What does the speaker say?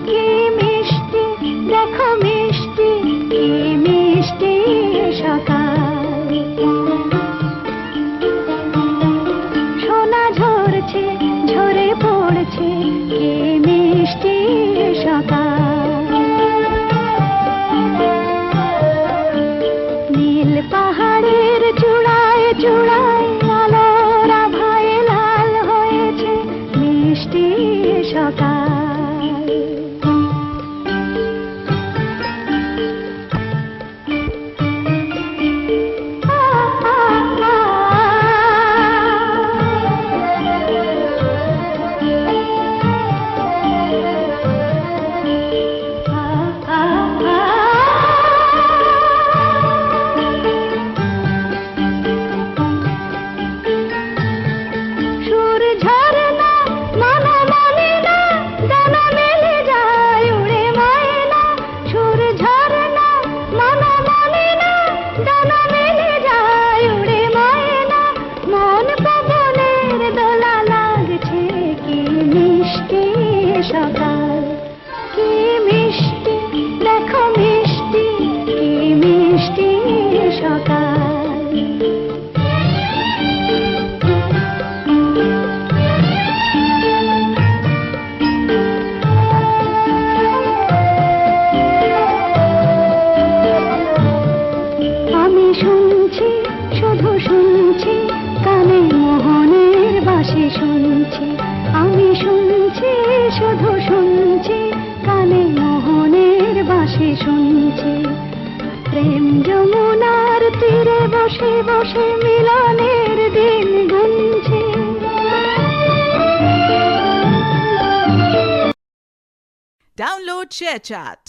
কি মিষ্টি দেখো মিষ্টি, কি মিষ্টি সকাল। সোনা ঝরছে ঝরে পড়ছে, কি মিষ্টি সকাল। নীল পাহাড়ের চূড়ায় চূড়ায় আলোর আভায় লাল হয়েছে মিষ্টি সকাল। সকাল কি মিষ্টি দেখো মিষ্টি, কি মিষ্টি সকাল। আমি শুনছি শুধু শুনছি, কানে মোহনের বাঁশি শুনছি। আমি শুনছি শুধু শুনছি, কানে মোহনের বাঁশি শুনছি। প্রেম যমুনার তীরে বসে বসে মিলনের দিন গুনছি। Download ShareChat.